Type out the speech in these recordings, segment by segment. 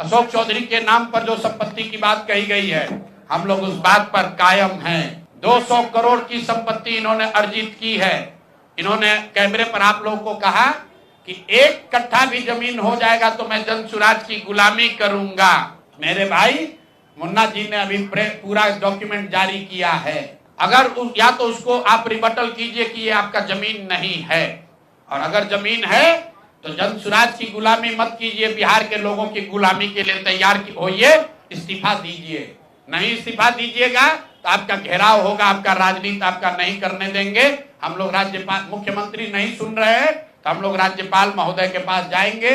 अशोक चौधरी के नाम पर जो संपत्ति की बात कही गई है, हम लोग उस बात पर कायम हैं। 200 करोड़ की संपत्ति इन्होंने अर्जित की है। इन्होंने कैमरे पर आप लोगों को कहा कि 1 कट्ठा भी जमीन हो जाएगा तो मैं जनसुराज की गुलामी करूंगा। मेरे भाई, मुन्ना जी ने अभी पूरा डॉक्यूमेंट जारी किया है। अगर या तो उसको आप रिबटल कीजिए कि ये आपका जमीन नहीं है, और अगर जमीन है तो जनसुराज की गुलामी मत कीजिए, बिहार के लोगों की गुलामी के लिए तैयार होइए, इस्तीफा दीजिए। नहीं इस्तीफा दीजिएगा तो आपका घेराव होगा, आपका राजनीति आपका नहीं करने देंगे। हम लोग राज्यपाल, मुख्यमंत्री नहीं सुन रहे हैं तो हम लोग राज्यपाल महोदय के पास जाएंगे,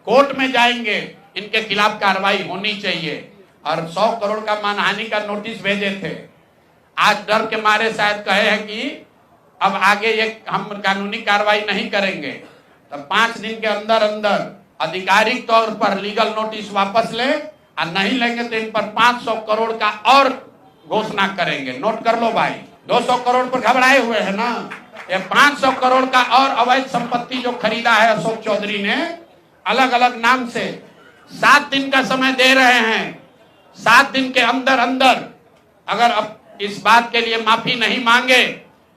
कोर्ट में जाएंगे, इनके खिलाफ कार्रवाई होनी चाहिए। और 100 करोड़ का मानहानि का नोटिस भेजे थे, आज डर के मारे शायद कहे हैं कि अब आगे ये हम कानूनी कार्रवाई नहीं करेंगे, तो 5 दिन के अंदर अंदर आधिकारिक तौर पर लीगल नोटिस वापस ले, और नहीं लेंगे तो इन पर 500 करोड़ का और घोषणा करेंगे। नोट कर लो भाई, 200 करोड़ पर घबराए हुए है ना, ये 500 करोड़ का और अवैध संपत्ति जो खरीदा है अशोक चौधरी ने अलग अलग नाम से, 7 दिन का समय दे रहे हैं। 7 दिन के अंदर अंदर अगर अब इस बात के लिए माफी नहीं मांगे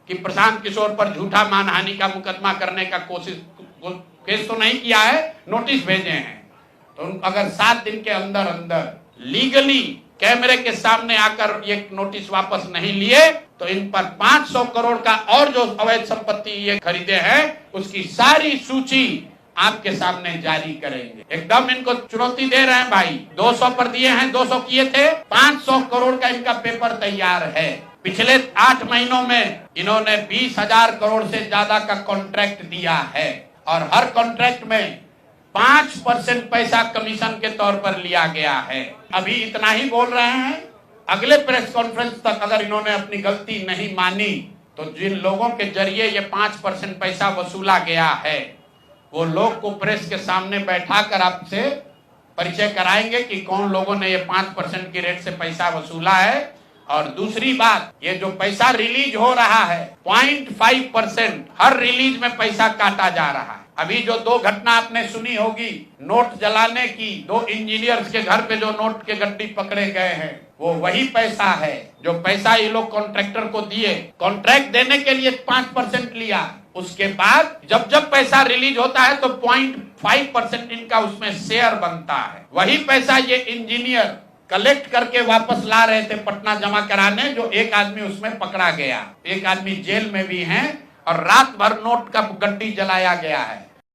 कि प्रशांत किशोर पर झूठा मानहानि का मुकदमा करने का केस तो नहीं किया है, नोटिस भेजे हैं, तो अगर 7 दिन के अंदर अंदर लीगली कैमरे के सामने आकर ये नोटिस वापस नहीं लिए तो इन पर 500 करोड़ का और जो अवैध संपत्ति ये खरीदे हैं उसकी सारी सूची आपके सामने जारी करेंगे। एकदम इनको चुनौती दे रहे हैं भाई। 200 पर दिए हैं, 200 किए थे, 500 करोड़ का इनका पेपर तैयार है। पिछले 8 महीनों में इन्होंने 20,000 करोड़ से ज्यादा का कॉन्ट्रैक्ट दिया है, और हर कॉन्ट्रैक्ट में 5% पैसा कमीशन के तौर पर लिया गया है। अभी इतना ही बोल रहे हैं, अगले प्रेस कॉन्फ्रेंस तक अगर इन्होंने अपनी गलती नहीं मानी तो जिन लोगों के जरिए ये 5% पैसा वसूला गया है वो लोग को प्रेस के सामने बैठाकर आपसे परिचय कराएंगे कि कौन लोगों ने ये 5% की रेट से पैसा वसूला है। और दूसरी बात, ये जो पैसा रिलीज हो रहा है 0.5% हर रिलीज में पैसा काटा जा रहा है। अभी जो 2 घटना आपने सुनी होगी नोट जलाने की, 2 इंजीनियर्स के घर पे जो नोट के गड्डी पकड़े गए हैं, वो वही पैसा है जो पैसा ये लोग कॉन्ट्रैक्टर को दिए। कॉन्ट्रैक्ट देने के लिए 5% लिया, उसके बाद जब जब पैसा रिलीज होता है तो 0.5% इनका उसमें शेयर बनता है। वही पैसा ये इंजीनियर कलेक्ट करके वापस ला रहे थे पटना जमा कराने, जो एक आदमी उसमें पकड़ा गया, एक आदमी जेल में भी है, और रात भर नोट का गड्डी जलाया गया है।